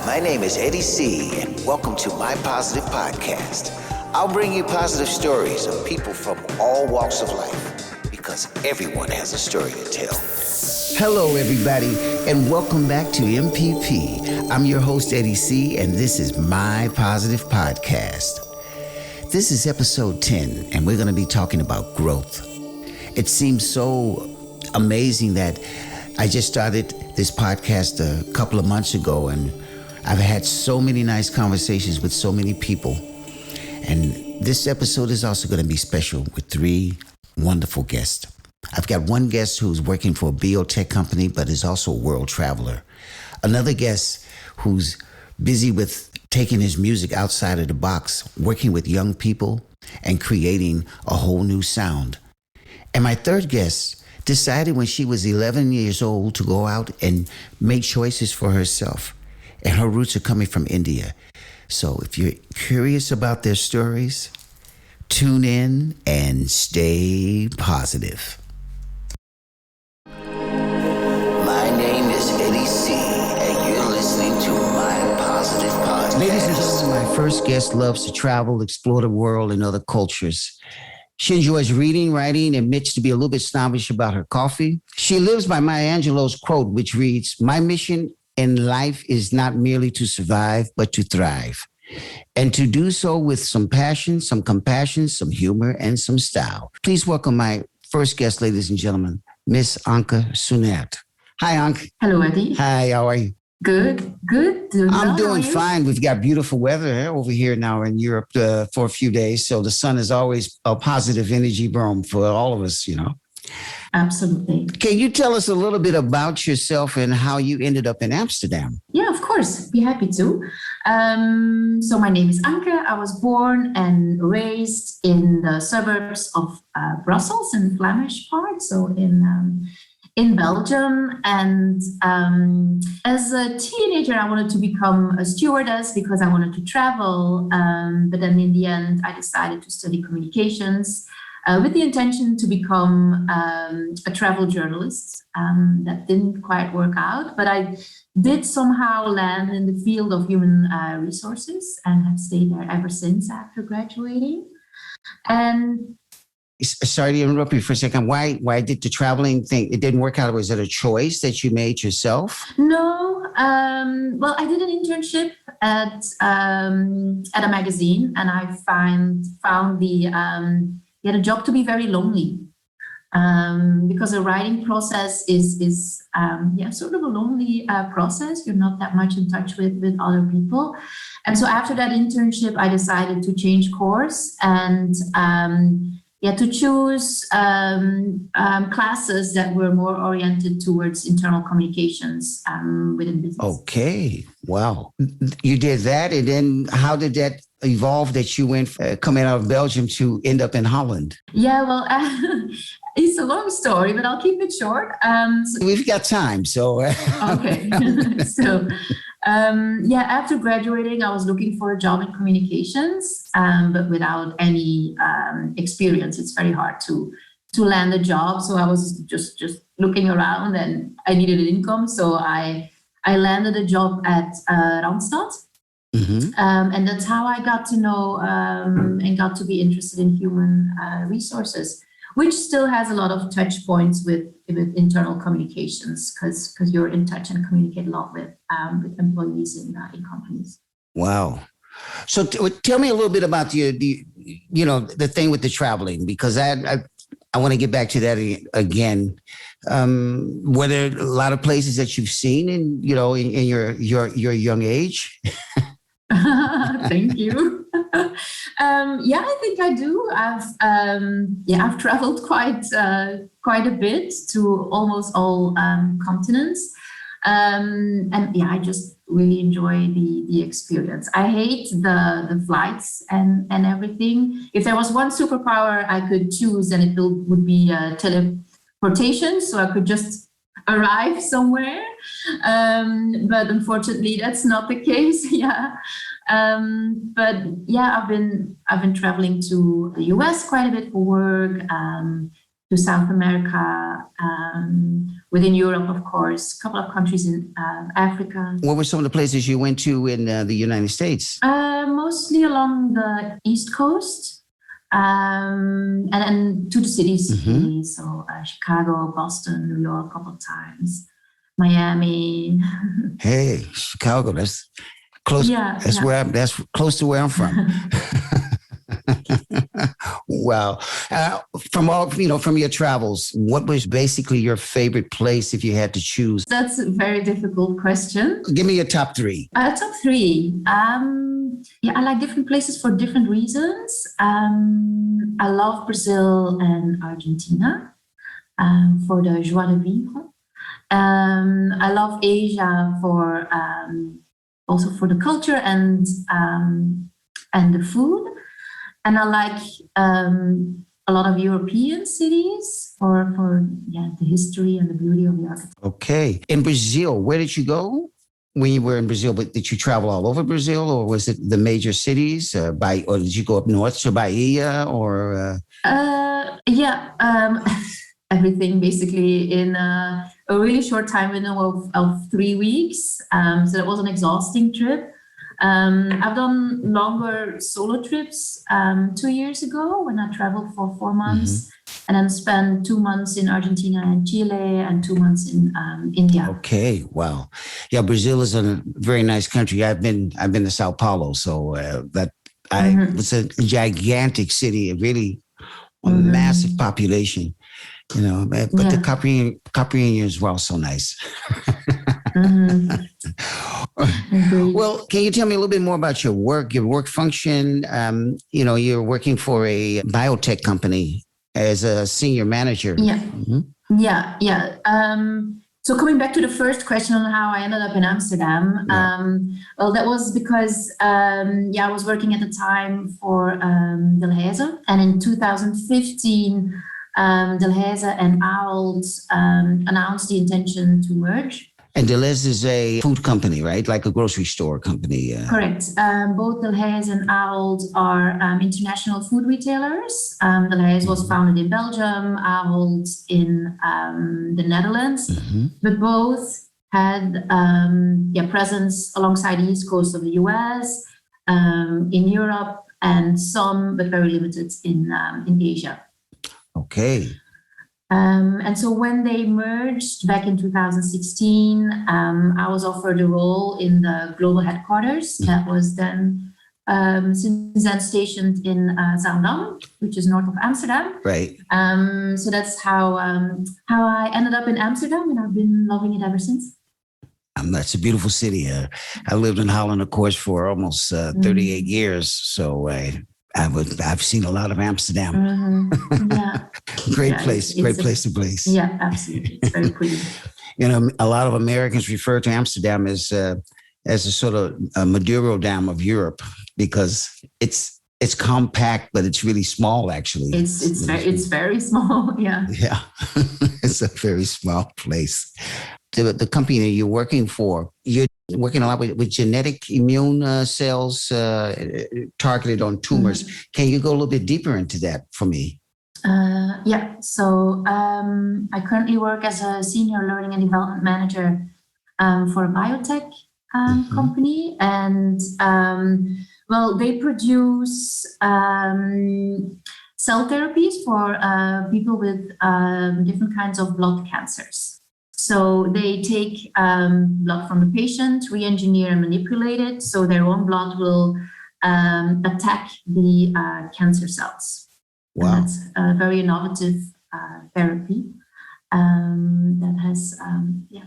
my name is Eddie C, and welcome to My Positive Podcast. I'll bring you positive stories of people from all walks of life, because everyone has a story to tell. Hello, everybody, and welcome back to MPP. I'm your host, Eddie C, and this is My Positive Podcast. This is episode 10, and we're going to be talking about growth. It seems so amazing that I just started this podcast a couple of months ago, and I've had so many nice conversations with so many people. And this episode is also going to be special with 3 wonderful guests. I've got one guest who's working for a Biotech company, but is also a world traveler. Another guest who's busy with taking his music outside of the box, working with young people and creating a whole new sound. And my third guest decided when she was 11 years old to go out and make choices for herself. And her roots are coming from India. So if you're curious about their stories, tune in and stay positive. My name is Eddie C, and you're listening to My Positive Podcast. Ladies and gentlemen, my first guest loves to travel, explore the world and other cultures. She enjoys reading, writing, and admits to be a little bit snobbish about her coffee. She lives by Maya Angelou's quote, which reads, "My mission in life is not merely to survive, but to thrive. And to do so with some passion, some compassion, some humor, and some style." Please welcome my first guest, ladies and gentlemen, Miss Anke Sunaert. Hi, Anke. Hello, Eddie. Hi, how are you? Good. I'm doing fine. We've got beautiful weather over here now in Europe for a few days. So the sun is always a positive energy bomb for all of us, you know. Absolutely. Can you tell us a little bit about yourself and how you ended up in Amsterdam? Yeah, of course. Be happy to. So my name is Anke. I was born and raised in the suburbs of Brussels, in the Flemish part, so in Belgium. And as a teenager, I wanted to become a stewardess because I wanted to travel. But then in the end, I decided to study communications with the intention to become a travel journalist. That didn't quite work out, but I did somehow land in the field of human resources and have stayed there ever since after graduating. And sorry to interrupt you for a second. Why did the traveling thing, it didn't work out? Was it a choice that you made yourself? No. Well, I did an internship at a magazine, and I found the job to be very lonely. Because the writing process is sort of a lonely process. You're not that much in touch with other people. And so after that internship, I decided to change course and to choose classes that were more oriented towards internal communications within business. Okay. Wow. You did that. And then how did that evolve that you went coming out of Belgium to end up in Holland? Yeah, well, it's a long story, but I'll keep it short. We've got time, so. Okay. So, after graduating, I was looking for a job in communications, but without any experience. It's very hard to land a job. So I was just looking around, and I needed an income. So I landed a job at Randstad. Mm-hmm. And that's how I got to know and got to be interested in human resources, which still has a lot of touch points with internal communications because you're in touch and communicate a lot with employees in companies. Wow. So tell me a little bit about the thing with the traveling, because I want to get back to that again. Were there a lot of places that you've seen in your young age? Thank you. I think I do. I've traveled quite a bit to almost all continents. I just really enjoy the experience. I hate the flights and everything. If there was one superpower I could choose, then it would be teleportation, so I could just arrive somewhere. But unfortunately, that's not the case. I've been traveling to the US quite a bit for work. to South America, within Europe, of course, a couple of countries in Africa. What were some of the places you went to in the United States? Mostly along the East Coast, and then to the cities, really. So Chicago, Boston, New York, a couple of times, Miami. Hey, Chicago, that's close. Yeah, that's close to where I'm from. Wow. From your travels, what was basically your favorite place if you had to choose? That's a very difficult question. Give me your top three. Top three. I like different places for different reasons. I love Brazil and Argentina for the joie de vivre. I love Asia for also for the culture and the food. And I like a lot of European cities for the history and the beauty of the architecture. Okay. In Brazil, where did you go when you were in Brazil? But did you travel all over Brazil, or was it the major cities? Or did you go up north to Bahia? Or everything basically in a really short time window of 3 weeks. So that was an exhausting trip. I've done longer solo trips 2 years ago when I traveled for 4 months, and then spent 2 months in Argentina and Chile and 2 months in India. Okay, wow, yeah, Brazil is a very nice country. I've been to Sao Paulo, so it's a gigantic city, really a massive population. But the Coprinha as well, so nice. Well, can you tell me a little bit more about your work function? You're working for a biotech company as a senior manager. Yeah. So coming back to the first question on how I ended up in Amsterdam, well, that was because I was working at the time for Delhaize, and in 2015. Delhaize and Ahold announced the intention to merge. And Delhaize is a food company, right? Like a grocery store company. Correct. Both Delhaize and Ahold are international food retailers. Delhaize was founded in Belgium, Ahold in the Netherlands, but both had presence alongside the east coast of the US, in Europe, and some, but very limited, in Asia. Okay. And so when they merged back in 2016, I was offered a role in the global headquarters that was then since then stationed in Zaandam, which is north of Amsterdam. Right. So that's how I ended up in Amsterdam, and I've been loving it ever since. That's a beautiful city. I lived in Holland, of course, for almost 38 years. So I've seen a lot of Amsterdam. Yeah. Great place to place. Yeah, absolutely. It's very pretty. A lot of Americans refer to Amsterdam as a sort of a Madeira Dam of Europe, because it's compact, but it's really small, actually. It's very small. Yeah. Yeah. It's a very small place. The company that you're working for, you're working a lot with genetic immune cells targeted on tumors. Can you go a little bit deeper into that for me? So I currently work as a senior learning and development manager for a biotech company. And they produce cell therapies for people with different kinds of blood cancers. So they take blood from the patient, re-engineer and manipulate it so their own blood will attack the cancer cells. Wow. And that's a very innovative therapy that has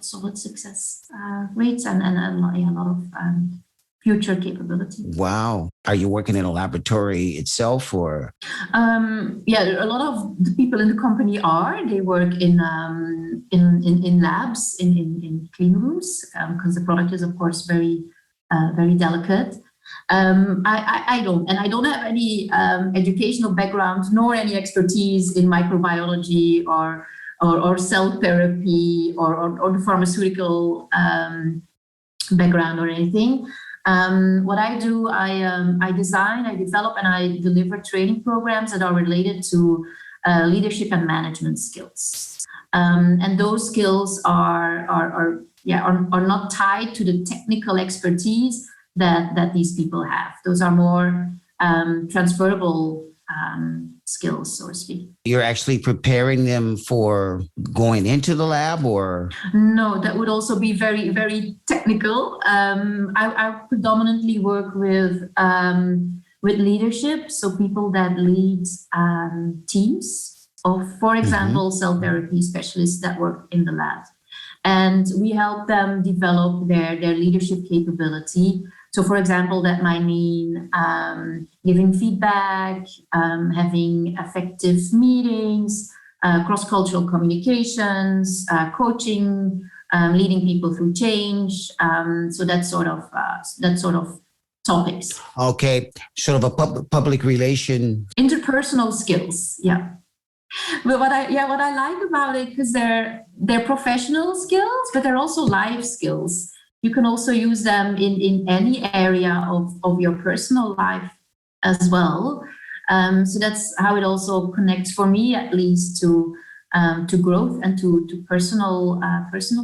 solid success rates and a lot of future capability. Wow. Are you working in a laboratory itself, or? A lot of the people in the company they work in labs, in clean rooms, because the product is, of course, very, very delicate. I don't have any educational background nor any expertise in microbiology or cell therapy or the pharmaceutical background or anything. What I do, I design, I develop, and I deliver training programs that are related to leadership and management skills. And those skills are not tied to the technical expertise that these people have. Those are more transferable skills, so to speak. You're actually preparing them for going into the lab, or? No, that would also be very, very technical. I predominantly work with leadership, so people that lead teams of, for example, cell therapy specialists that work in the lab. And we help them develop their leadership capability. So, for example, that might mean giving feedback, having effective meetings, cross-cultural communications, coaching, leading people through change. So that sort of topics. Okay, sort of a public relation. Interpersonal skills, yeah. But what I like about it, because they're professional skills, but they're also life skills. You can also use them in any area of your personal life as well. So that's how it also connects, for me at least, to growth and to personal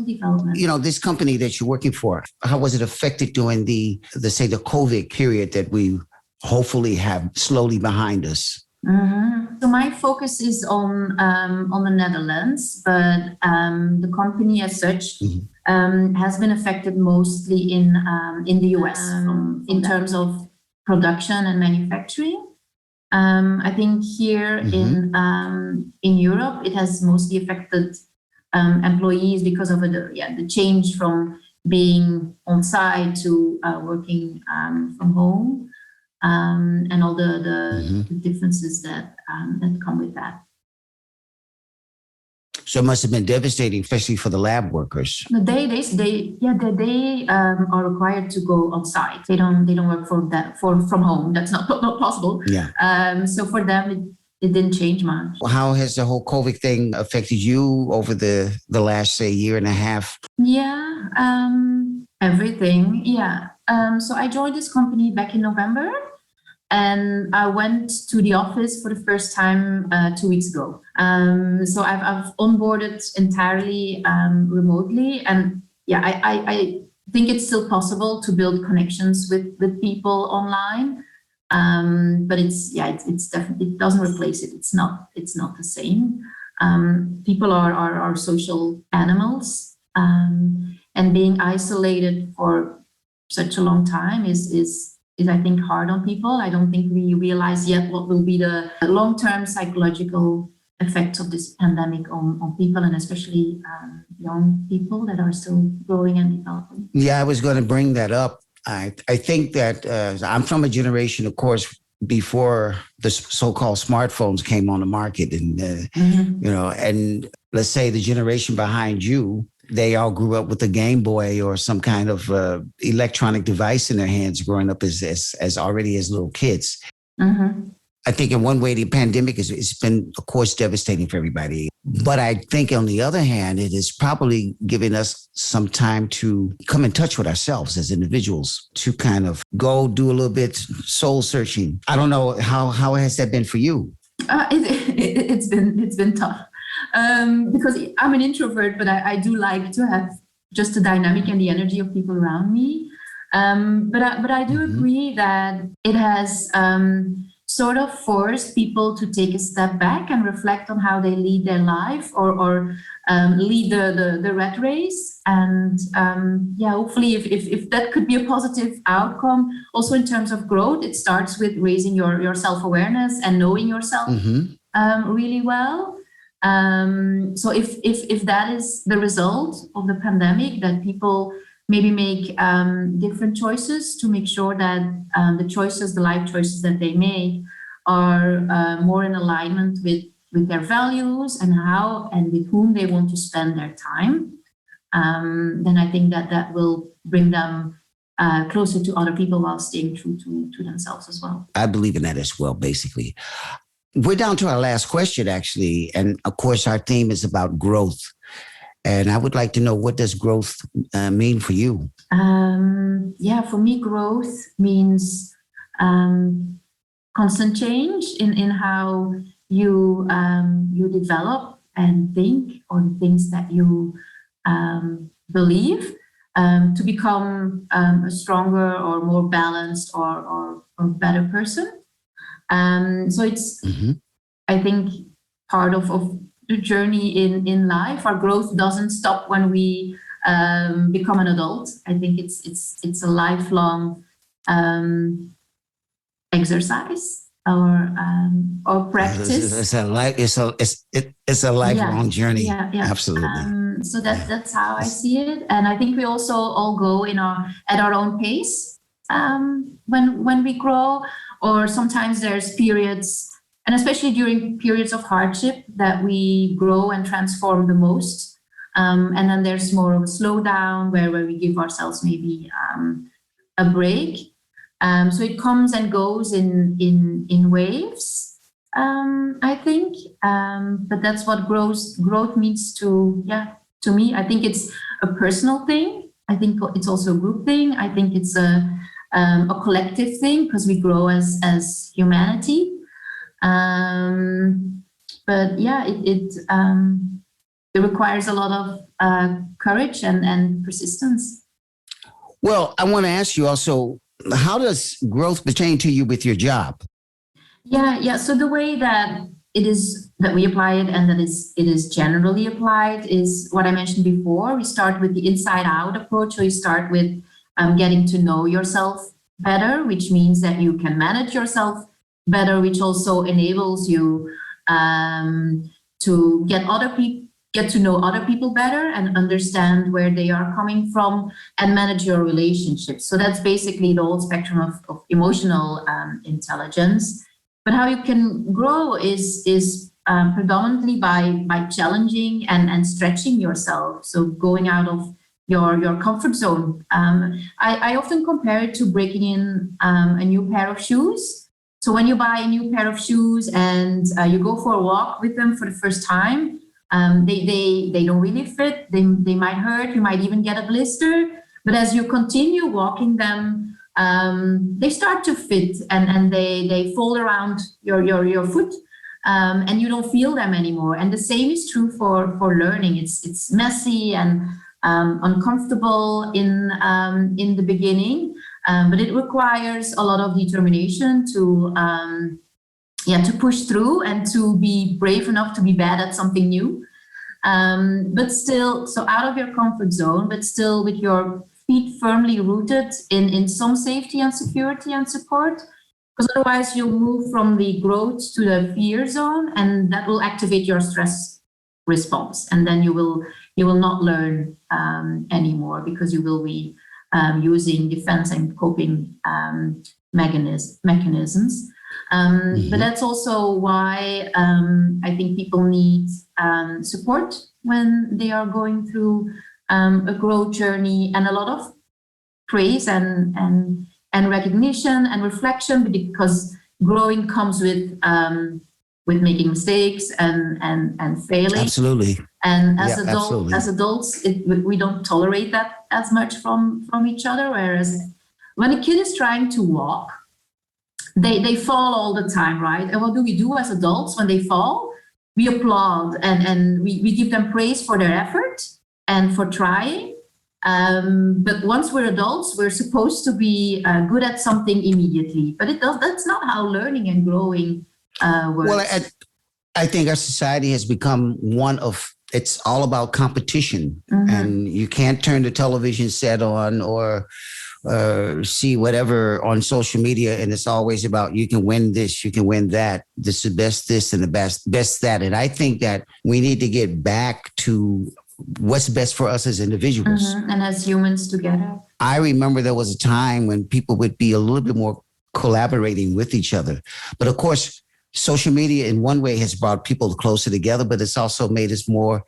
development. You know, this company that you're working for, how was it affected during the COVID period that we hopefully have slowly behind us? So my focus is on the Netherlands, but the company as such has been affected mostly in the US in terms of production and manufacturing. I think here in Europe, it has mostly affected employees because of the change from being on site to working from home. And all the differences that come with that. So it must have been devastating, especially for the lab workers. They are required to go on site. They don't work from home. That's not possible. Yeah. So for them, it didn't change much. How has the whole COVID thing affected you over the last, say, year and a half? Yeah, everything. Yeah. So I joined this company back in November. And I went to the office for the first time 2 weeks ago. So I've onboarded entirely remotely. And yeah, I think it's still possible to build connections with people online. But it's definitely, it doesn't replace it. It's not the same. People are social animals. And being isolated for such a long time is I think hard on people. I don't think we realize yet what will be the long-term psychological effects of this pandemic on people, and especially young people that are still growing and developing. Yeah, I was going to bring that up. I think that I'm from a generation, of course, before the so-called smartphones came on the market, and and let's say the generation behind you, they all grew up with a Game Boy or some kind of electronic device in their hands growing up as already as little kids. I think in one way, the pandemic it's been, of course, devastating for everybody. But I think on the other hand, it is probably giving us some time to come in touch with ourselves as individuals, to kind of go do a little bit soul searching. I don't know, how has that been for you? It's been tough. Because I'm an introvert, but I do like to have just the dynamic and the energy of people around me. But I do agree that it has sort of forced people to take a step back and reflect on how they lead their life or lead the rat race. And hopefully if that could be a positive outcome, also in terms of growth, it starts with raising your self-awareness and knowing yourself really well. So if that is the result of the pandemic, that people maybe make different choices to make sure that the life choices that they make are more in alignment with their values and how and with whom they want to spend their time, then I think that will bring them closer to other people while staying true to themselves as well. I believe in that as well, basically. We're down to our last question, actually. And of course, our theme is about growth. And I would like to know, what does growth mean for you? For me, growth means constant change in how you develop and think on things that you believe to become a stronger or more balanced or better person. So it's, I think, part of the journey in life. Our growth doesn't stop when we become an adult. I think it's a lifelong exercise or practice. It's a lifelong journey. Yeah. Absolutely. So that's how I see it, and I think we also all go at our own pace when we grow. Or sometimes there's periods, and especially during periods of hardship, that we grow and transform the most. And then there's more of a slowdown where we give ourselves maybe a break. So it comes and goes in waves, I think. But that's what growth means to me. I think it's a personal thing. I think it's also a group thing. I think it's a collective thing because we grow as humanity. But yeah, it requires a lot of courage and persistence. Well, I want to ask you also, how does growth pertain to you with your job? Yeah. So the way that it is that we apply it and that it is generally applied is what I mentioned before. We start with the inside out approach. So you start with getting to know yourself better, which means that you can manage yourself better, which also enables you to get to know other people better and understand where they are coming from and manage your relationships. So that's basically the whole spectrum of emotional intelligence. But how you can grow is predominantly by challenging and stretching yourself. So going out of your comfort zone. I often compare it to breaking in a new pair of shoes. So when you buy a new pair of shoes and you go for a walk with them for the first time, they don't really fit. They might hurt. You might even get a blister. But as you continue walking them, they start to fit and they fold around your foot. And you don't feel them anymore. And the same is true for learning. It's messy and uncomfortable in the beginning, but it requires a lot of determination to push through and to be brave enough to be bad at something new. But still, so out of your comfort zone, but still with your feet firmly rooted in some safety and security and support. Because otherwise you'll move from the growth to the fear zone, and that will activate your stress response. And then you will not learn anymore because you will be using defense and coping mechanisms. But that's also why I think people need support when they are going through a growth journey, and a lot of praise and recognition and reflection, because growing comes with making mistakes and failing. Absolutely. And as adults, we don't tolerate that as much from each other. Whereas when a kid is trying to walk, they fall all the time, right? And what do we do as adults when they fall? We applaud and we give them praise for their effort and for trying. But once we're adults, we're supposed to be good at something immediately. But that's not how learning and growing works. Well, I think our society has become it's all about competition. And you can't turn the television set on or see whatever on social media, and it's always about you can win this, you can win that. This is best this and the best that. And I think that we need to get back to what's best for us as individuals. And as humans together. I remember there was a time when people would be a little bit more collaborating with each other. But of course, social media in one way has brought people closer together, but it's also made us more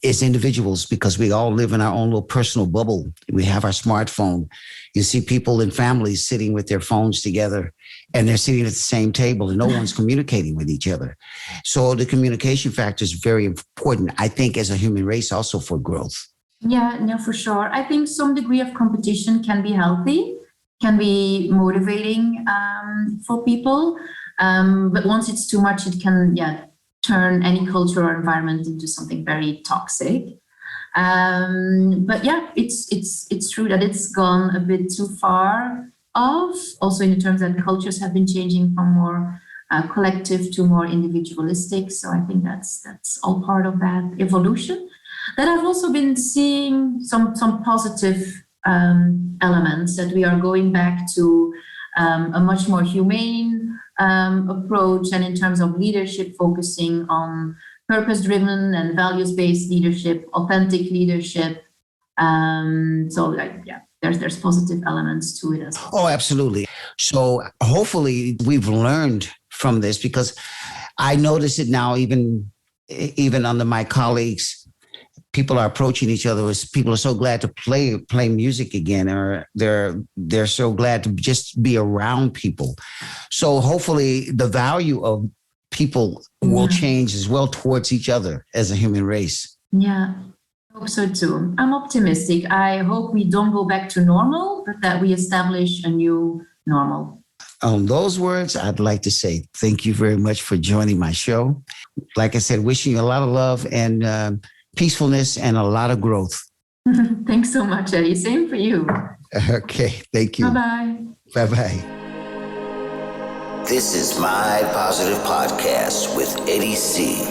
as individuals, because we all live in our own little personal bubble. We have our smartphone. You see people in families sitting with their phones together, and they're sitting at the same table and no one's communicating with each other. So the communication factor is very important, I think, as a human race, also for growth. Yeah, no, for sure. I think some degree of competition can be healthy, can be motivating for people. But once it's too much, it can turn any culture or environment into something very toxic. But yeah, it's true that it's gone a bit too far off. Also, in the terms that cultures have been changing from more collective to more individualistic. So I think that's all part of that evolution. Then I've also been seeing some positive elements, that we are going back to a much more humane approach, and in terms of leadership, focusing on purpose-driven and values-based leadership, authentic leadership. There's positive elements to it as well. Oh, absolutely. So hopefully we've learned from this, because I notice it now, even under my colleagues, people are approaching each other as people are so glad to play music again, or they're so glad to just be around people. So hopefully the value of people will change as well towards each other as a human race. Yeah, I hope so too. I'm optimistic. I hope we don't go back to normal, but that we establish a new normal. On those words, I'd like to say thank you very much for joining my show. Like I said, wishing you a lot of love and peacefulness and a lot of growth. Thanks so much, Eddie. Same for you. Okay, thank you. Bye-bye. Bye-bye. This is My Positive Podcast with Eddie C.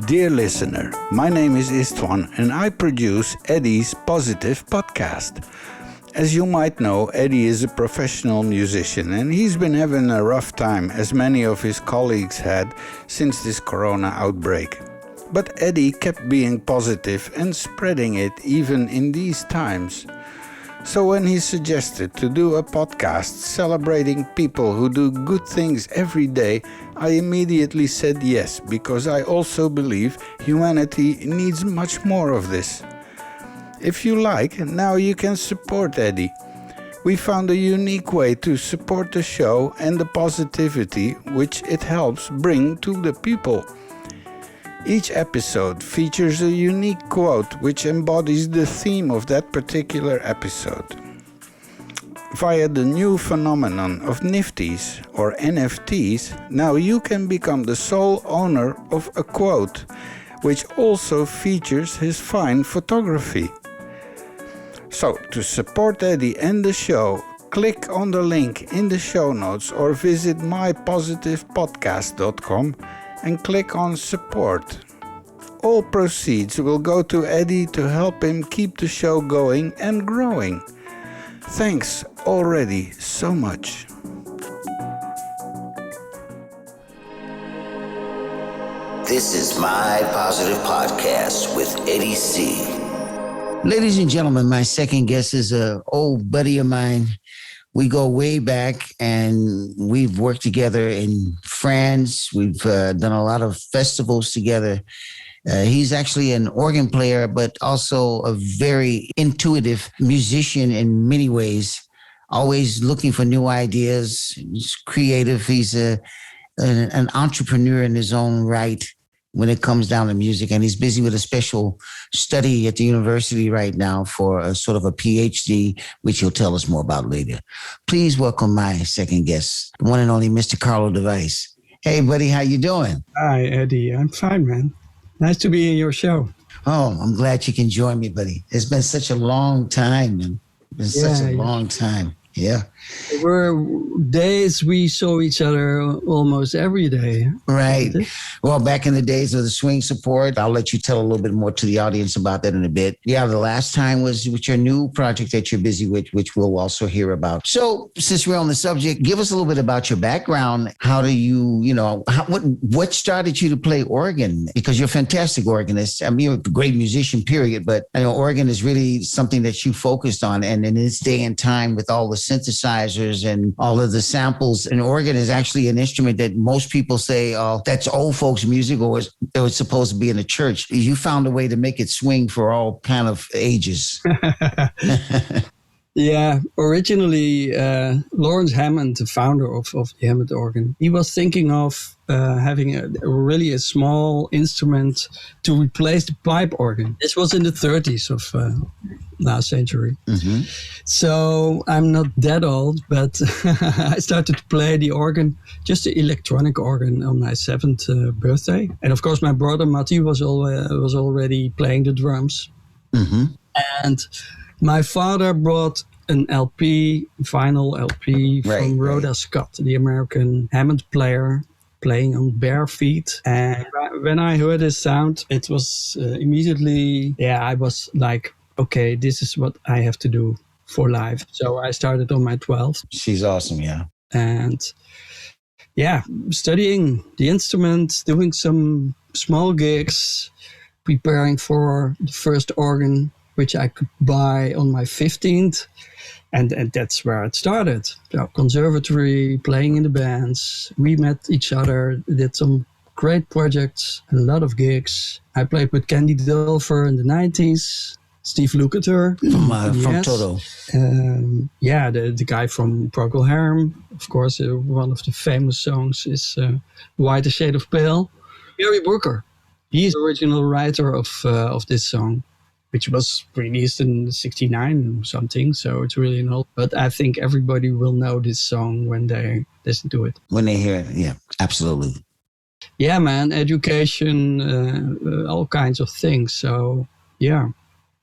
Dear listener, my name is Istvan and I produce Eddie's Positive Podcast. As you might know, Eddie is a professional musician and he's been having a rough time, as many of his colleagues had since this corona outbreak. But Eddie kept being positive and spreading it even in these times. So when he suggested to do a podcast celebrating people who do good things every day, I immediately said yes, because I also believe humanity needs much more of this. If you like, now you can support Eddie. We found a unique way to support the show and the positivity which it helps bring to the people. Each episode features a unique quote which embodies the theme of that particular episode. Via the new phenomenon of Nifties or NFTs, now you can become the sole owner of a quote, which also features his fine photography. So, to support Eddie and the show, click on the link in the show notes or visit mypositivepodcast.com and click on support. All proceeds will go to Eddie to help him keep the show going and growing. Thanks already so much. This is My Positive Podcast with Eddie C. Ladies and gentlemen, my second guest is an old buddy of mine. We go way back and we've worked together in France. We've done a lot of festivals together. He's actually an organ player, but also a very intuitive musician in many ways, always looking for new ideas. He's creative. He's an entrepreneur in his own right when it comes down to music. And he's busy with a special study at the university right now for a sort of a PhD, which he'll tell us more about later. Please welcome my second guest, the one and only Mr. Carlo De Wijs. Hey, buddy, how you doing? Hi, Eddie. I'm fine, man. Nice to be in your show. Oh, I'm glad you can join me, buddy. It's been such a long time, man. It's been such a long time. Yeah. There were days we saw each other almost every day. Right. Well, back in the days of the swing support, I'll let you tell a little bit more to the audience about that in a bit. Yeah, the last time was with your new project that you're busy with, which we'll also hear about. So since we're on the subject, give us a little bit about your background. How do you, what started you to play organ? Because you're a fantastic organist. I mean, you're a great musician, period. But I know organ is really something that you focused on. And in this day and time with all the synthesizers and all of the samples, an organ is actually an instrument that most people say, oh, that's old folks music, or it was supposed to be in a church. You found a way to make it swing for all kind of ages. Yeah, originally Lawrence Hammond, the founder of the Hammond organ, he was thinking of having a small instrument to replace the pipe organ. This was in the 30s of last century. Mm-hmm. So I'm not that old, but I started to play the organ, just the electronic organ, on my 7th birthday. And of course, my brother Matti was already playing the drums. Mm-hmm. And my father brought an vinyl LP from Rhoda Scott, the American Hammond player, playing on bare feet. And when I heard his sound, it was immediately, I was like, okay, this is what I have to do for life. So I started on my 12th. She's awesome, yeah. And studying the instrument, doing some small gigs, preparing for the first organ, which I could buy on my 15th. And that's where it started. So conservatory, playing in the bands. We met each other, did some great projects, a lot of gigs. I played with Candy Dulfer in the 90s. Steve Lukather. From Toto. The guy from Procol Harum. Of course, one of the famous songs is White a Shade of Pale. Gary Brooker. He's the original writer of this song, which was released in 1969 or something. So it's really an old. But I think everybody will know this song when they listen to it. When they hear it, yeah, absolutely. Yeah, man. Education, all kinds of things. So, yeah.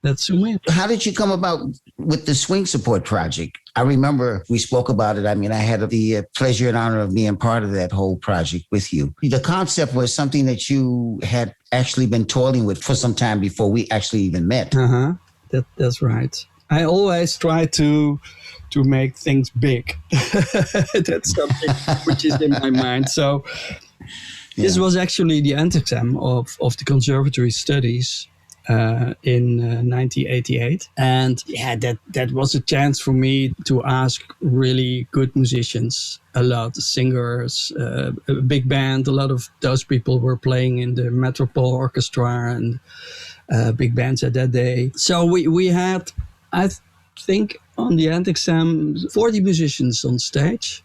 That's it. How did you come about with the Swing Support Project? I remember we spoke about it. I mean, I had the pleasure and honor of being part of that whole project with you. The concept was something that you had actually been toiling with for some time before we actually even met. Uh-huh. That's right. I always try to make things big. That's something which is in my mind. So this was actually the end exam of the conservatory studies. In 1988, and that was a chance for me to ask really good musicians, a lot of singers, a big band. A lot of those people were playing in the Metropole Orchestra and big bands at that day. So we had, I think, on the end exam, 40 musicians on stage,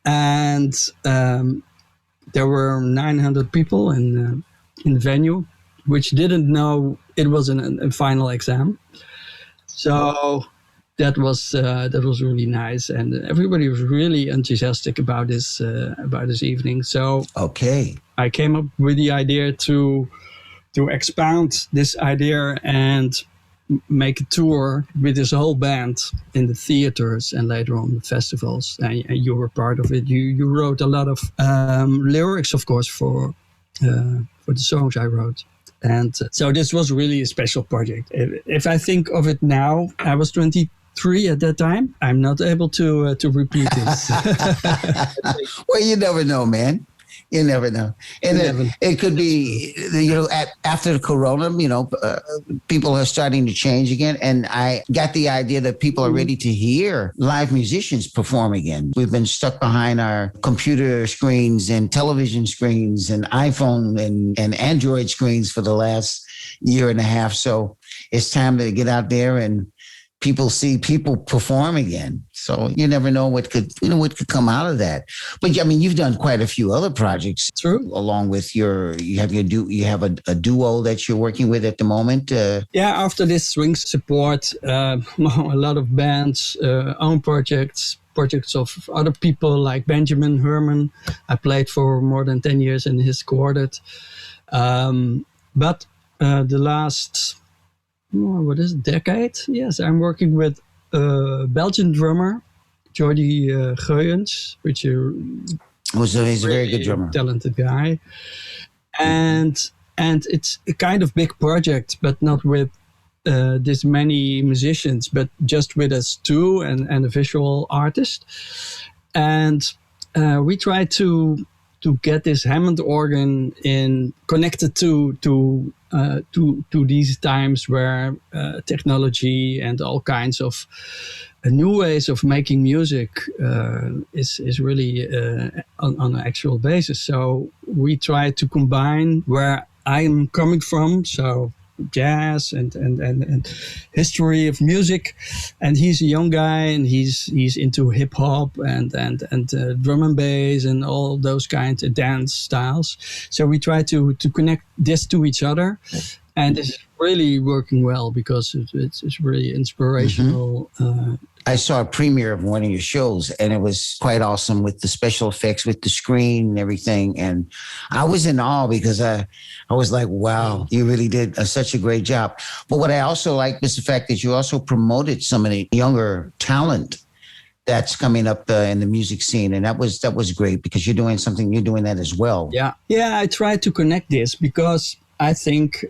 and there were 900 people in the venue, which didn't know it was a final exam. So that was really nice, and everybody was really enthusiastic about this evening. So I came up with the idea to expound this idea and make a tour with this whole band in the theaters and later on the festivals. And you were part of it. You wrote a lot of lyrics, of course, for the songs I wrote. And so this was really a special project. If I think of it now, I was 23 at that time. I'm not able to repeat this. Well, you never know, man. You never know. And it could be, after the corona, people are starting to change again. And I got the idea that people are ready to hear live musicians perform again. We've been stuck behind our computer screens and television screens and iPhone and Android screens for the last year and a half. So it's time to get out there and people see people perform again. So you never know what could come out of that. But I mean, you've done quite a few other projects. True. Along with you have a duo that you're working with at the moment. After this Swing Support, a lot of bands, own projects of other people like Benjamin Herman. I played for more than 10 years in his quartet. But the last decade? Yes, I'm working with a Belgian drummer, Jordi Geuyens, which he's a very good drummer, talented guy, and it's a kind of big project, but not with this many musicians, but just with us two and a visual artist, and we try to get this Hammond organ connected to these times where technology and all kinds of new ways of making music is really on an actual basis. So we try to combine where I'm coming from. So jazz and history of music, and he's a young guy and he's into hip hop and drum and bass and all those kinds of dance styles. So we try to connect this to each other, and it's really working well because it's really inspirational. I saw a premiere of one of your shows, and it was quite awesome with the special effects, with the screen and everything. And I was in awe because I was like, wow, you really did such a great job. But what I also like is the fact that you also promoted some of the younger talent that's coming up in the music scene. And that was great because you're doing that as well. Yeah. I try to connect this because I think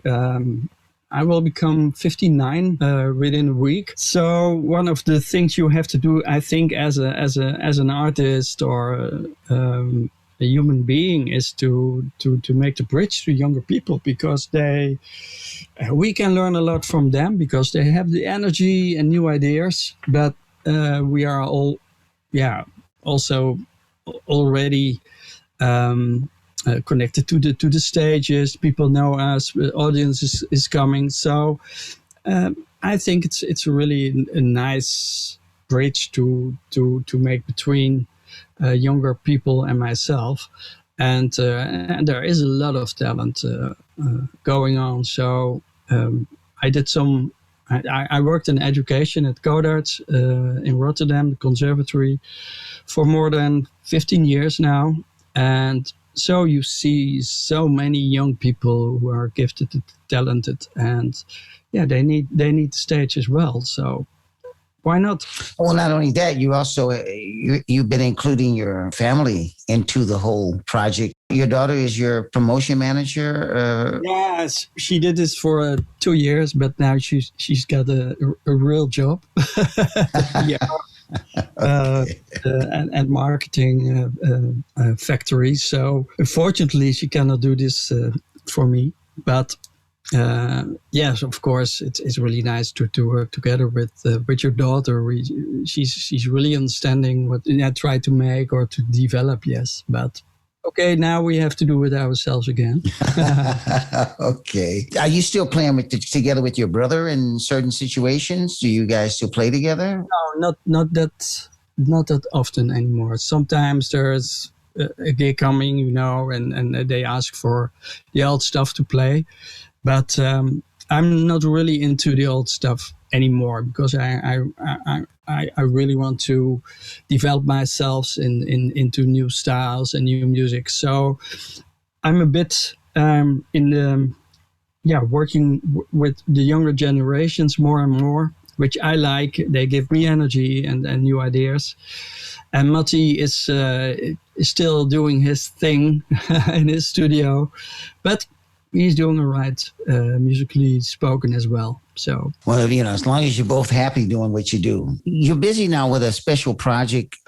I will become 59 within a week. So one of the things you have to do, I think, as an artist or a human being, is to make the bridge to younger people, because we can learn a lot from them because they have the energy and new ideas. But we are all, also already. Connected to the stages, people know us, the audience is coming. So I think it's really a nice bridge to make between younger people and myself, and there is a lot of talent going on. So I did some. I worked in education at Codarts in Rotterdam, the conservatory, for more than 15 years now, and so you see so many young people who are gifted and talented, and they need the stage as well. So why not? Well, not only that, you also you've been including your family into the whole project. Your daughter is your promotion manager. Yes, she did this for 2 years, but now she's got a real job. And marketing factory. So unfortunately, she cannot do this for me. But yes, of course, it's really nice to work together with your daughter. She's really understanding what I try to make or to develop. Yes, but. Okay, now we have to do it ourselves again. Okay. Are you still playing together with your brother in certain situations? Do you guys still play together? No, not that often anymore. Sometimes there's a gig coming, and they ask for the old stuff to play. But I'm not really into the old stuff anymore because I really want to develop myself into new styles and new music. So I'm a bit working with the younger generations more and more, which I like. They give me energy and new ideas. And Matti is still doing his thing in his studio, but he's doing all right, musically spoken as well. So, well, as long as you're both happy doing what you do. You're busy now with a special project,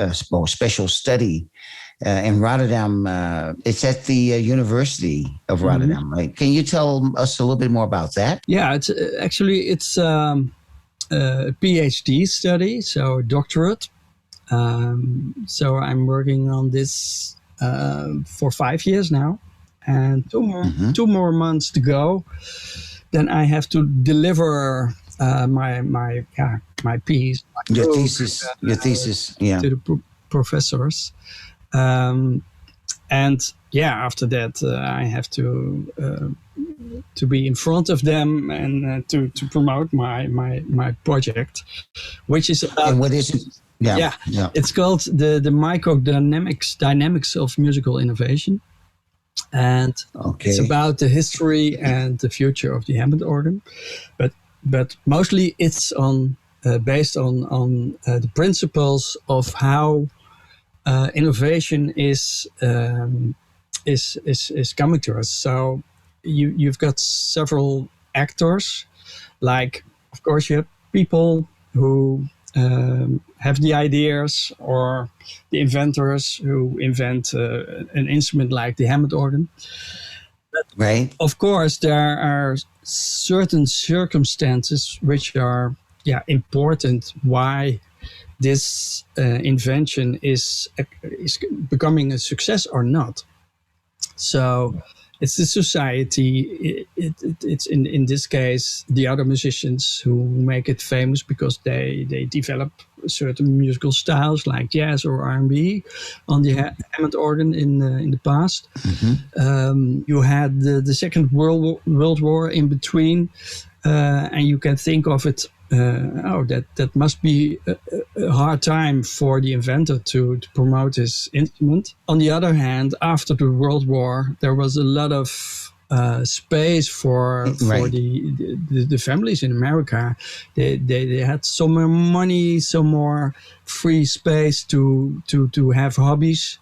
special study in Rotterdam. It's at the University of Rotterdam, right? Can you tell us a little bit more about that? Yeah, it's a PhD study, so doctorate. So I'm working on this for 5 years now. And two more months to go. Then I have to deliver my piece, your thesis, to the professors. And after that I have to be in front of them and to promote my project, which is about. And what is it? Yeah. It's called the microdynamics of musical innovation. And it's about the history and the future of the Hammond organ, but mostly it's based on the principles of how innovation is coming to us. So you've got several actors, like of course you have people who have the ideas, or the inventors who invent an instrument like the Hammond organ. But right. Of course, there are certain circumstances which are important why this invention is becoming a success or not. So it's the society. It's in this case the other musicians who make it famous because they develop certain musical styles like jazz or R&B on the Hammond organ in the past. You had the Second World War in between, and you can think of it. That must be a hard time for the inventor to promote his instrument. On the other hand, after the World War, there was a lot of space for the families in America. They had so more money, so more free space to have hobbies,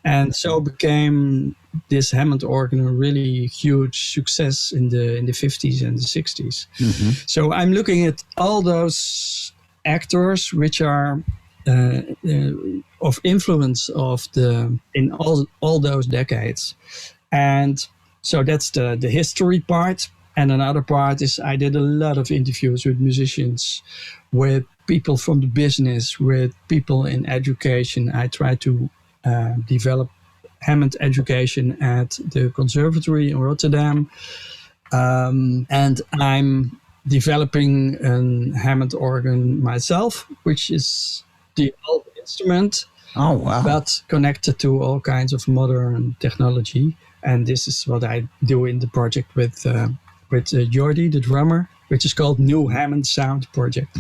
and so became this Hammond organ a really huge success in the 50s and the 60s. So I'm looking at all those actors which are of influence in all those decades, and so that's the history part. And another part is I did a lot of interviews with musicians, with people from the business, with people in education. I try to develop Hammond education at the conservatory in Rotterdam. And I'm developing a Hammond organ myself, which is the old instrument, but connected to all kinds of modern technology. And this is what I do in the project with Jordi, the drummer, which is called New Hammond Sound Project.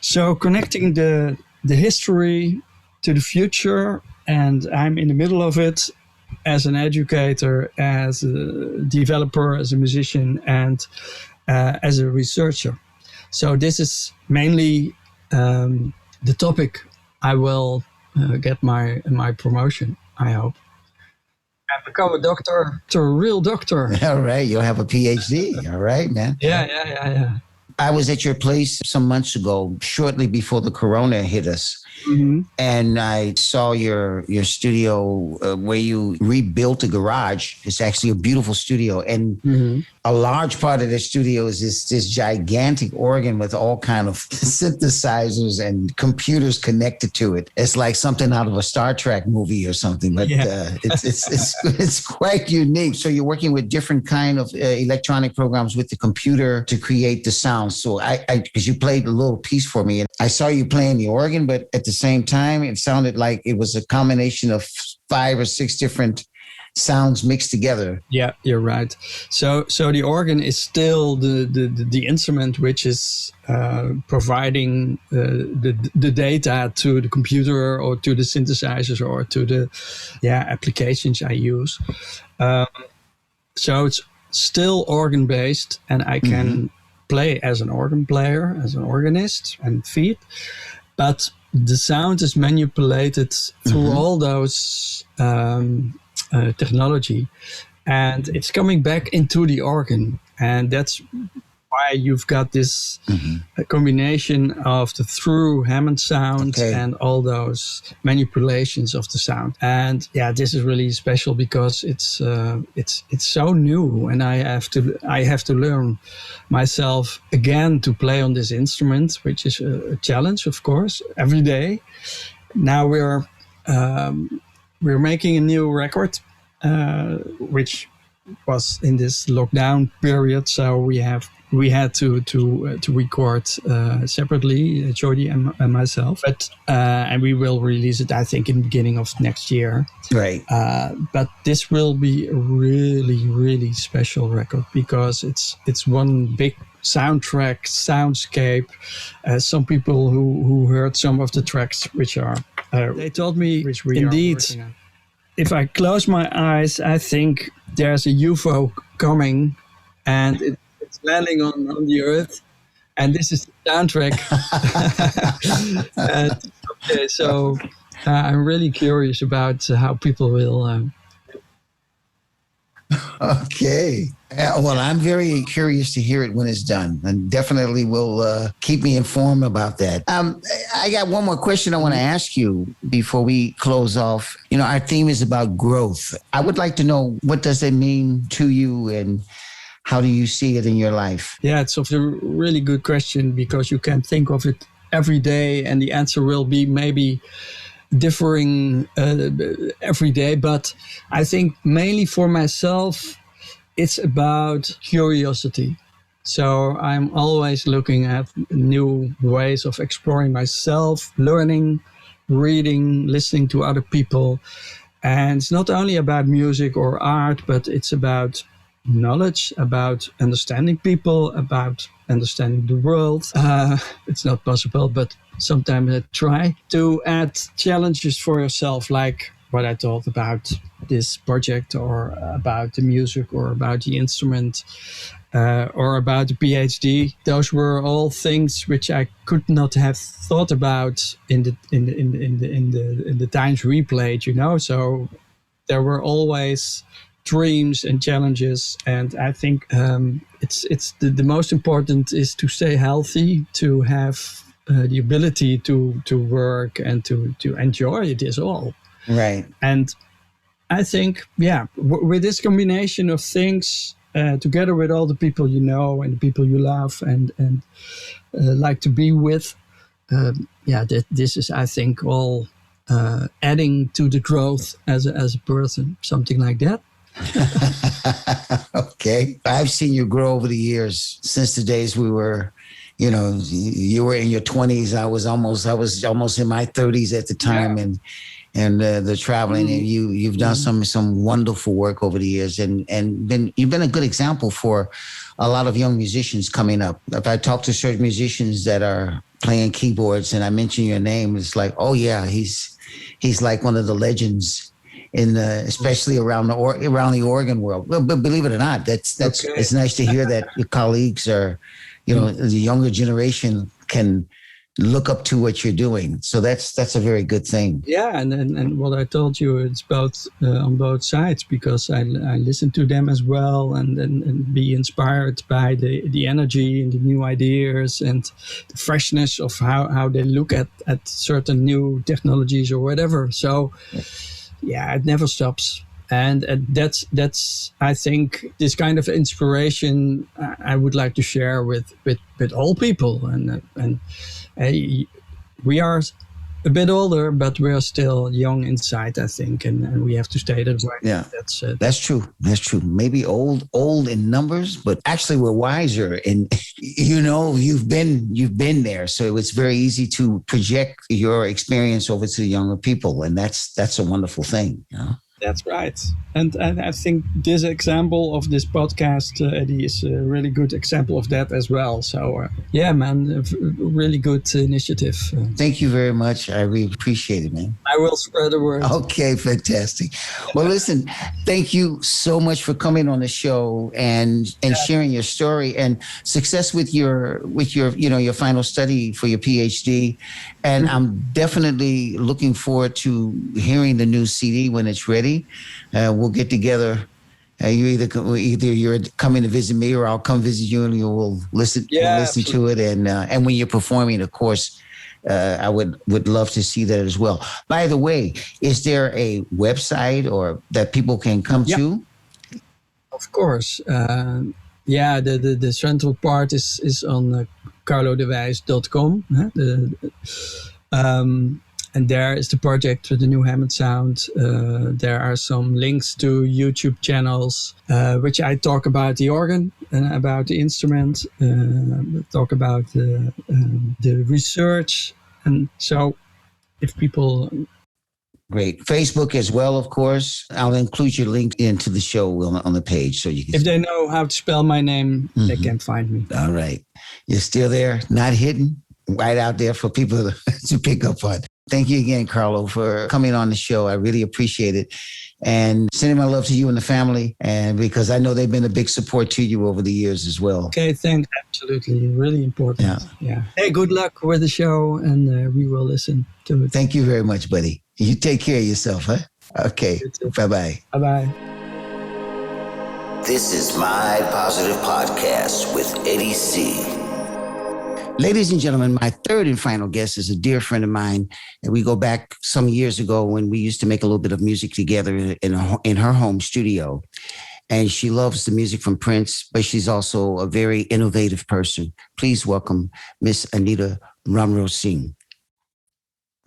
So connecting the history to the future, and I'm in the middle of it as an educator, as a developer, as a musician, and as a researcher. So this is mainly the topic I will get my promotion, I hope. And become a doctor, a real doctor. All right, you'll have a PhD. All right, man. Yeah. I was at your place some months ago, shortly before the corona hit us. And I saw your studio where you rebuilt a garage. It's actually a beautiful studio. And a large part of the studio is this gigantic organ with all kind of synthesizers and computers connected to it. It's like something out of a Star Trek movie or something, but it's quite unique. So you're working with different kind of electronic programs with the computer to create the sound. So because you played a little piece for me, and I saw you playing the organ, but at the same time, it sounded like it was a combination of 5 or 6 different sounds mixed together. Yeah, you're right. So the organ is still the instrument which is providing the data to the computer or to the synthesizers or to the applications I use. So it's still organ based, and I can play as an organ player, as an organist and feed, but the sound is manipulated through all those technology, and it's coming back into the organ, and that's why you've got this combination of the through Hammond sound and all those manipulations of the sound. And this is really special because it's so new, and I have to learn myself again to play on this instrument, which is a challenge, of course, every day. Now we're making a new record, which was in this lockdown period, so we had to record separately, Jordi and myself, but and we will release it, I think, in the beginning of next year. Right. But this will be a really, really special record because it's one big soundtrack, soundscape. Some people who heard some of the tracks, which are they told me, which we indeed are working on. If I close my eyes, I think there's a UFO coming, and it's landing on the Earth, and this is the soundtrack. So I'm really curious about how people will. Okay. Well, I'm very curious to hear it when it's done, and definitely will keep me informed about that. I got one more question I want to ask you before we close off. Our theme is about growth. I would like to know, what does it mean to you, and how do you see it in your life? Yeah, it's a really good question, because you can think of it every day, and the answer will be maybe differing every day. But I think mainly for myself, it's about curiosity. So I'm always looking at new ways of exploring myself, learning, reading, listening to other people. And it's not only about music or art, but it's about knowledge, about understanding people, about understanding the world. It's not possible, but sometimes I try to add challenges for yourself, like what I thought about this project, or about the music, or about the instrument, or about the PhD. Those were all things which I could not have thought about in the times we played, you know. So there were always dreams and challenges, and I think it's the most important is to stay healthy, to have the ability to work and to enjoy this all. Right. And I think, with this combination of things, together with all the people you know and the people you love and like to be with, this is, I think, all adding to the growth as a person, something like that. Okay. I've seen you grow over the years, since the days we were, you were in your 20s. I was almost in my 30s at the time. Yeah. And the traveling, and you've done some wonderful work over the years, and you've been a good example for a lot of young musicians coming up. If I talk to certain musicians that are playing keyboards and I mention your name, it's like, oh yeah, he's like one of the legends especially around the organ world. But believe it or not, that's okay. It's nice to hear that your colleagues are, the younger generation can look up to what you're doing. So that's a very good thing. Yeah, and what I told you, it's both on both sides, because I listen to them as well, and be inspired by the energy and the new ideas and the freshness of how they look at certain new technologies or whatever. So yeah, it never stops. And that's I think this kind of inspiration I would like to share with all people, and we are a bit older, but we are still young inside, I think, and we have to stay that way. Yeah, that's true. That's true. Maybe old in numbers, but actually we're wiser, and you've been there, so it's very easy to project your experience over to the younger people, and that's a wonderful thing. That's right. And I think this example of this podcast, Eddie, is a really good example of that as well. So, man, really good initiative. Thank you very much. I really appreciate it, man. I will spread the word. Okay, fantastic. Well, listen, thank you so much for coming on the show and sharing your story, and success with your your final study for your PhD. And I'm definitely looking forward to hearing the new CD when it's ready. We'll get together. Either you're coming to visit me, or I'll come visit you, and we'll listen to it. And when you're performing, of course, I would love to see that as well. By the way, is there a website or that people can come to? Of course. The central part is on carlodewijs.com. And there is the project with the new Hammond sound. There are some links to YouTube channels, which I talk about the organ and about the instrument, talk about the research. And so if people... Great. Facebook as well, of course. I'll include your link into the show on the page, so you can... If they know how to spell my name, they can find me. All right. You're still there, not hidden, right out there for people to pick up on. Thank you again, Carlo, for coming on the show. I really appreciate it. And sending my love to you and the family, and because I know they've been a big support to you over the years as well. Okay, thanks. Absolutely. Really important. Yeah. Hey, good luck with the show, and we will listen to it. Thank you very much, buddy. You take care of yourself, huh? Okay. Bye-bye. Bye-bye. This is My Positive Podcast with Eddie C. Ladies and gentlemen, my third and final guest is a dear friend of mine. And we go back some years ago when we used to make a little bit of music together in her home studio. And she loves the music from Prince, but she's also a very innovative person. Please welcome Miss Anita Ramroochsingh.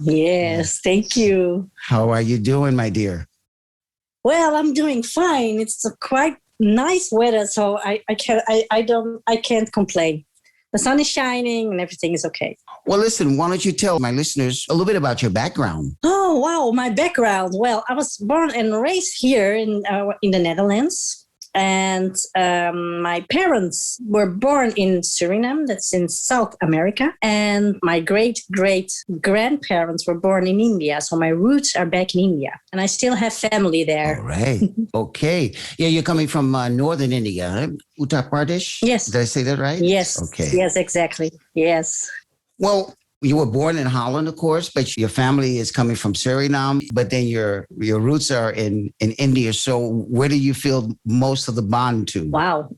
Yes, thank you. How are you doing, my dear? Well, I'm doing fine. It's quite nice weather, so I can't complain. The sun is shining and everything is okay. Well, listen, why don't you tell my listeners a little bit about your background? Oh, wow. My background. Well, I was born and raised here in the Netherlands. And my parents were born in Suriname, that's in South America. And my great-great-grandparents were born in India. So my roots are back in India. And I still have family there. All right. Okay. Yeah, you're coming from northern India, huh? Uttar Pradesh? Yes. Did I say that right? Yes. Okay. Yes, exactly. Yes. Well, you were born in Holland, of course, but your family is coming from Suriname, but then your roots are in India. So where do you feel most of the bond to? Wow.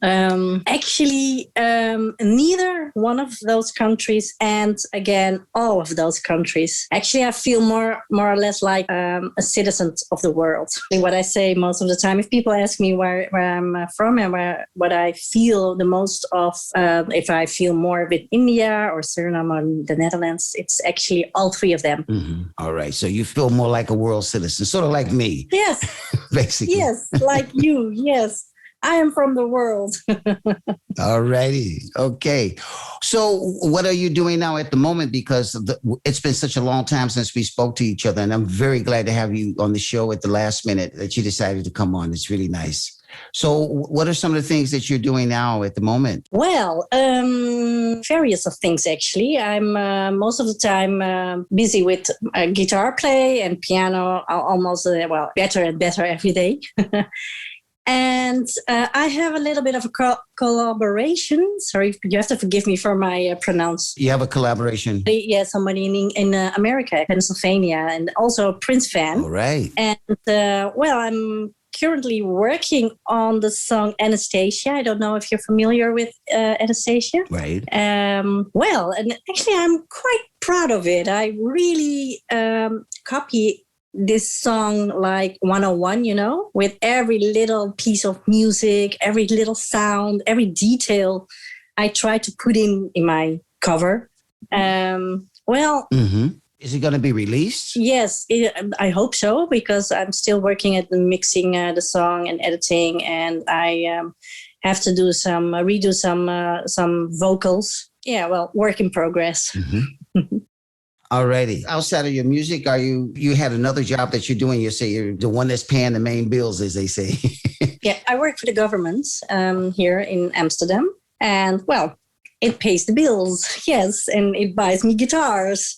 Actually, neither one of those countries, and again, all of those countries. Actually, I feel more or less like a citizen of the world. What I say most of the time, if people ask me where I'm from and what I feel the most of, if I feel more with India or Suriname or the Netherlands, it's actually all three of them. Mm-hmm. All right. So you feel more like a world citizen, sort of like me. Yes. Basically. Yes, like you. Yes. I am from the world. All righty. Okay. So what are you doing now at the moment? Because it's been such a long time since we spoke to each other. And I'm very glad to have you on the show at the last minute that you decided to come on. It's really nice. So what are some of the things that you're doing now at the moment? Well, various of things, actually. I'm most of the time busy with guitar play and piano, almost, better and better every day. And I have a little bit of a collaboration. Sorry, you have to forgive me for my pronounce. You have a collaboration? Yeah, somebody in America, Pennsylvania, and also a Prince fan. All right. And, I'm currently working on the song Anastasia. I don't know if you're familiar with Anastasia. Right. And actually I'm quite proud of it. I really copy this song like 101, with every little piece of music, every little sound, every detail I try to put in my cover. Mm-hmm. Is it going to be released? Yes, I hope so, because I'm still working at mixing the song and editing, and I have to redo some vocals. Yeah, work in progress. Mm-hmm. Alrighty. Outside of your music, you had another job that you're doing? You say you're the one that's paying the main bills, as they say. Yeah, I work for the government here in Amsterdam, and it pays the bills, yes, and it buys me guitars.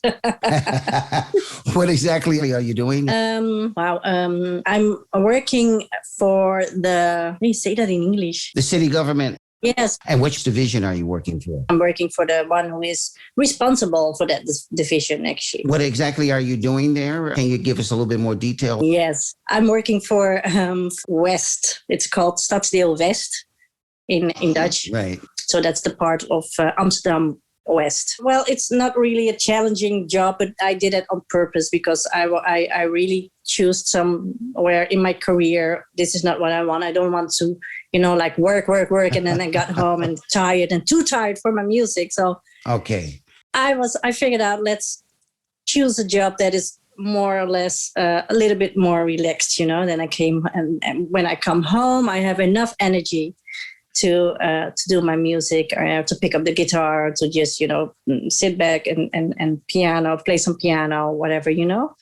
What exactly are you doing? I'm working for how do you say that in English? The city government. Yes. And which division are you working for? I'm working for the one who is responsible for that division, actually. What exactly are you doing there? Can you give us a little bit more detail? Yes, I'm working for West. It's called Stadsdeel West in Dutch. Right. So that's the part of Amsterdam West. Well, it's not really a challenging job, but I did it on purpose because I really choose somewhere in my career. This is not what I want. I don't want to, work. And then I got home and too tired for my music. So okay, I figured out, let's choose a job that is more or less a little bit more relaxed, Then I came and when I come home, I have enough energy to do my music, or to pick up the guitar, to just, sit back and play some piano, whatever,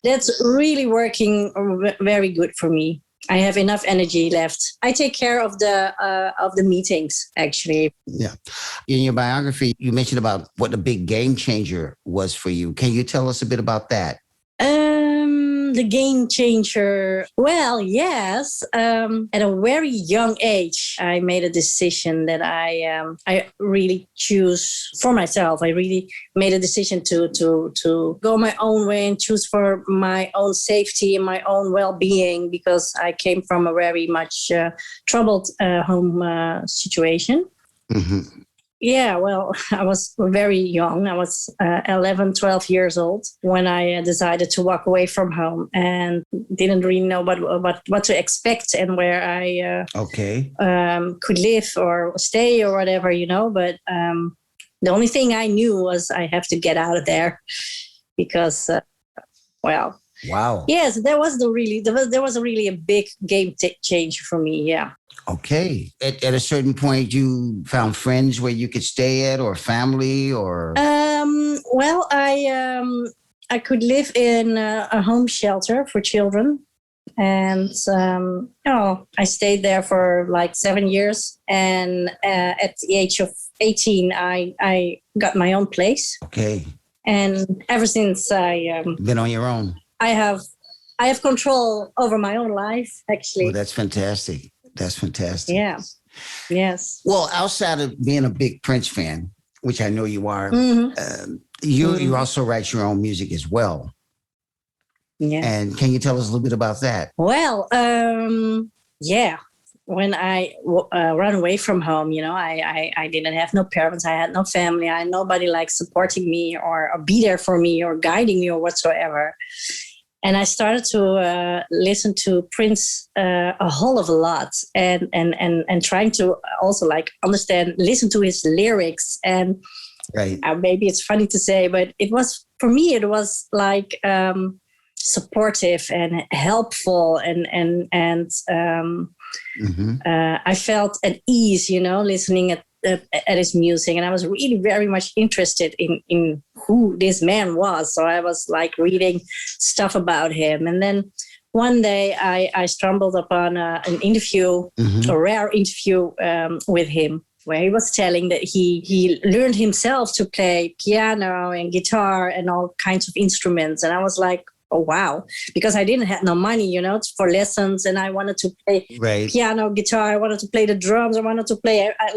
That's really working very good for me. I have enough energy left. I take care of the meetings, actually. Yeah. In your biography, you mentioned about what the big game changer was for you. Can you tell us a bit about that? The game changer. Well, yes. At a very young age, I made a decision that I really choose for myself. I really made a decision to go my own way and choose for my own safety and my own well-being, because I came from a very much troubled home situation. Mm-hmm. Yeah, I was very young. I was 11, 12 years old when I decided to walk away from home, and didn't really know what to expect and where I could live or stay or whatever, But the only thing I knew was I have to get out of there because, Wow. Yes, there was really a big game changer for me. Yeah. Okay. At a certain point, you found friends where you could stay at, or family, or. Well, I could live in a home shelter for children. And I stayed there for like 7 years. And at the age of 18, I got my own place. Okay. And ever since Been on your own. I have control over my own life, actually. Well, that's fantastic. That's fantastic. Yeah. Yes. Well, outside of being a big Prince fan, which I know you are, you also write your own music as well. Yeah. And can you tell us a little bit about that? Well, yeah. When I ran away from home, I didn't have no parents. I had no family. I had nobody like supporting me or be there for me or guiding me or whatsoever. And I started to listen to Prince a whole of a lot and trying to also like listen to his lyrics. And right. Maybe it's funny to say, but it was, for me, it was like supportive and helpful and I felt at ease, listening at his music, and I was really very much interested in who this man was. So I was like reading stuff about him, and then one day I stumbled upon an interview, a rare interview with him, where he was telling that he learned himself to play piano and guitar and all kinds of instruments, and I was like, oh, wow, because I didn't have no money, for lessons, and I wanted to play piano, guitar, I wanted to play the drums, I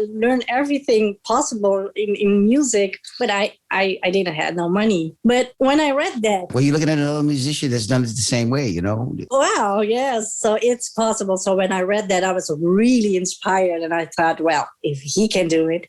learned everything possible in music, but I didn't have no money. But when I read that... Well, you're looking at another musician that's done it the same way, Wow, yes, so it's possible. So when I read that, I was really inspired, and I thought, well, if he can do it,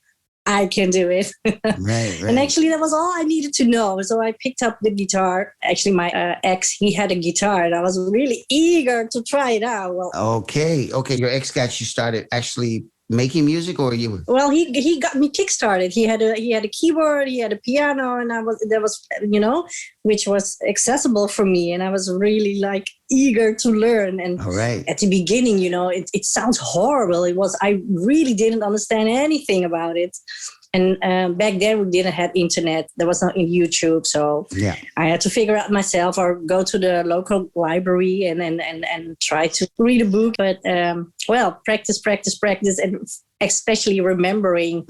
I can do it. Right. And actually, that was all I needed to know. So I picked up the guitar. Actually, my ex, he had a guitar, and I was really eager to try it out. Well, okay. Your ex got you started actually making music, or you? Well, he got me kickstarted. He had a keyboard, he had a piano, and that was which was accessible for me, and I was really like eager to learn. And at the beginning, it sounds horrible. I really didn't understand anything about it. And back then we didn't have internet. There was no YouTube, so I had to figure out myself or go to the local library and try to read a book. But practice, and especially remembering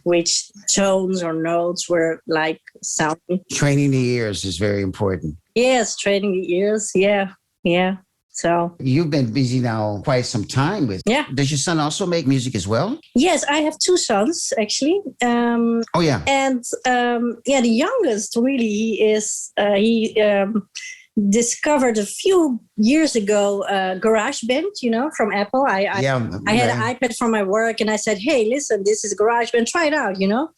which tones or notes were like sounding. Training the ears is very important. Yes, training the ears. Yeah. So you've been busy now quite some time with. Yeah. Does your son also make music as well? Yes, I have 2 sons actually. And the youngest really he discovered a few years ago GarageBand, from Apple. I had an iPad from my work, and I said, "Hey, listen, this is GarageBand. Try it out," And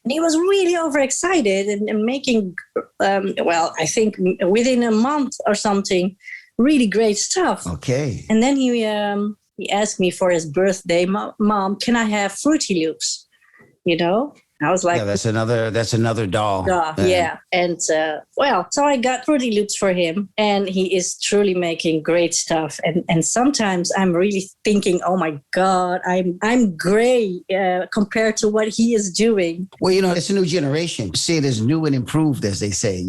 he was really overexcited and making, I think within a month or something, really great stuff. Okay. And then he asked me for his birthday, Mom, can I have Fruity Loops? I was like, that's another doll. Yeah. And so I got Fruity Loops for him, and he is truly making great stuff. And sometimes I'm really thinking, oh my God, I'm gray compared to what he is doing. Well, it's a new generation. See it as new and improved, as they say.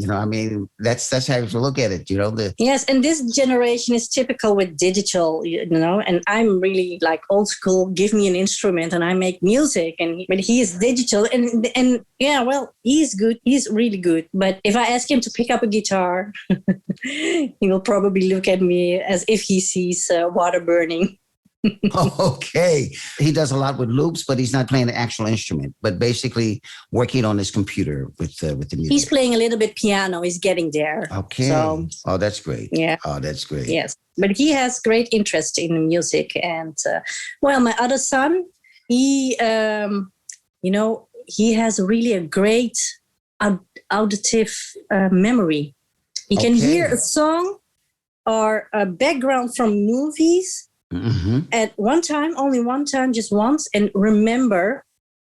That's how you have to look at it. Yes, and this generation is typical with digital. And I'm really like old school. Give me an instrument and I make music. But he is digital, and he's good. He's really good. But if I ask him to pick up a guitar, he will probably look at me as if he sees water burning. Okay. He does a lot with loops, but he's not playing the actual instrument, but basically working on his computer with the music. He's playing a little bit piano. He's getting there. Okay. So, that's great. Yeah. Oh, that's great. Yes. But he has great interest in music. And, my other son, he, he has really a great auditive memory. He can hear a song or a background from movies at only one time, just once, and remember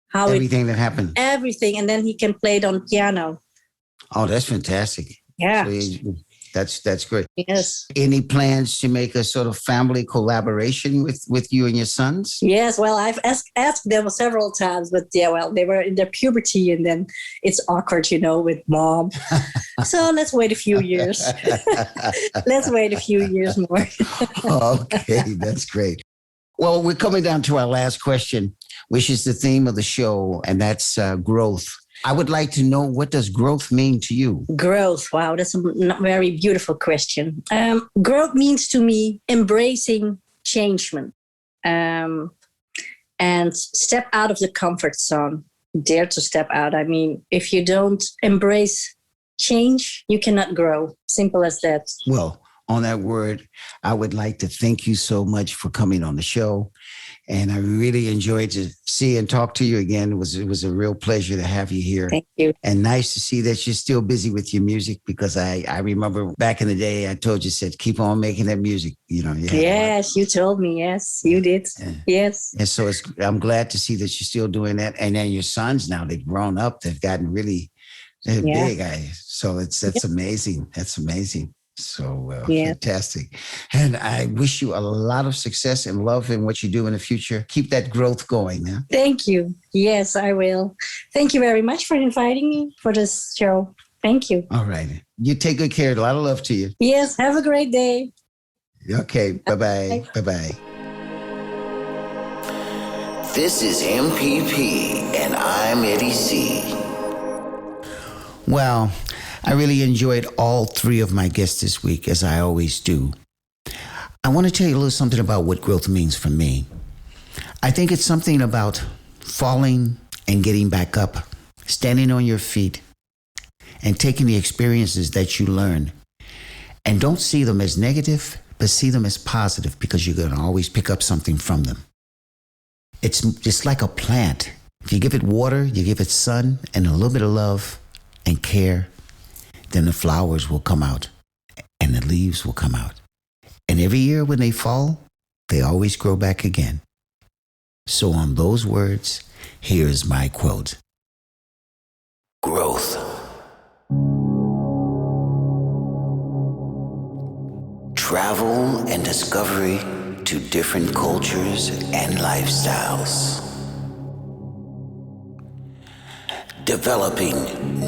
how everything that happened. Everything, and then he can play it on piano. Oh, that's fantastic. Yeah. So That's great. Yes. Any plans to make a sort of family collaboration with you and your sons? Yes. Well, I've asked them several times, but yeah, well, they were in their puberty, and then it's awkward, with mom. So let's wait a few years. Let's wait a few years more. Okay, that's great. Well, we're coming down to our last question, which is the theme of the show, and that's growth. I would like to know, what does growth mean to you? Growth. Wow, that's a very beautiful question. Growth means to me embracing changement, and step out of the comfort zone. Dare to step out. I mean, if you don't embrace change, you cannot grow. Simple as that. Well, on that word, I would like to thank you so much for coming on the show. And I really enjoyed to see and talk to you again. It was a real pleasure to have you here. Thank you. And nice to see that you're still busy with your music, because I remember back in the day, I told you, said, keep on making that music. Yes, you told me. Yes, you did. Yeah. Yes. And so I'm glad to see that you're still doing that. And then your sons now, they've grown up. They've gotten really big. So that's amazing. That's amazing. So fantastic. And I wish you a lot of success and love in what you do in the future. Keep that growth going. Yeah? Thank you. Yes, I will. Thank you very much for inviting me for this show. Thank you. All right. You take good care. A lot of love to you. Yes. Have a great day. Okay. Bye-bye. Bye-bye. This is MPP, and I'm Eddie C. Well, I really enjoyed all three of my guests this week, as I always do. I want to tell you a little something about what growth means for me. I think it's something about falling and getting back up, standing on your feet, and taking the experiences that you learn. And don't see them as negative, but see them as positive, because you're going to always pick up something from them. It's just like a plant. If you give it water, you give it sun, and a little bit of love and care, then the flowers will come out and the leaves will come out. And every year when they fall, they always grow back again. So on those words, here's my quote. Growth. Travel and discovery to different cultures and lifestyles. Developing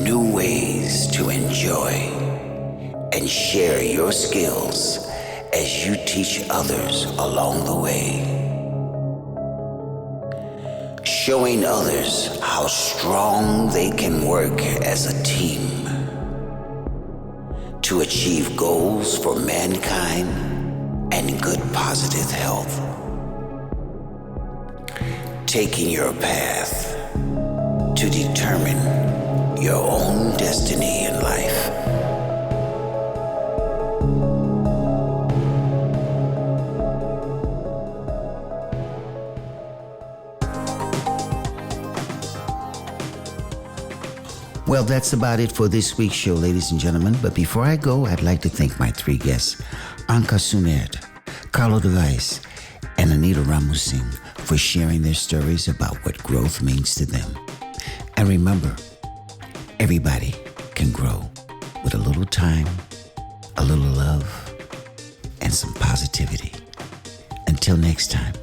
new ways to enjoy and share your skills as you teach others along the way. Showing others how strong they can work as a team to achieve goals for mankind and good positive health. Taking your path to determine your own destiny in life. Well, that's about it for this week's show, ladies and gentlemen. But before I go, I'd like to thank my three guests, Anke Sunaert, Carlo De Wijs, and Anita Ramroochsingh, for sharing their stories about what growth means to them. And remember, everybody can grow with a little time, a little love, and some positivity. Until next time.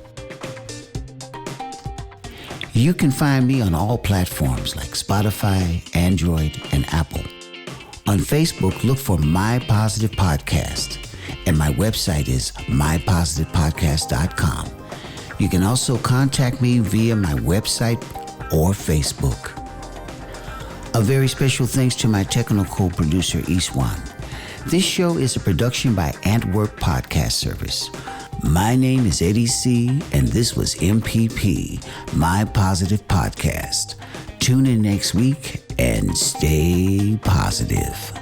You can find me on all platforms like Spotify, Android, and Apple. On Facebook, look for My Positive Podcast, and my website is mypositivepodcast.com. You can also contact me via my website or Facebook. A very special thanks to my technical producer, Iswan. This show is a production by Antwerp Podcast Service. My name is Eddie C., and this was MPP, My Positive Podcast. Tune in next week and stay positive.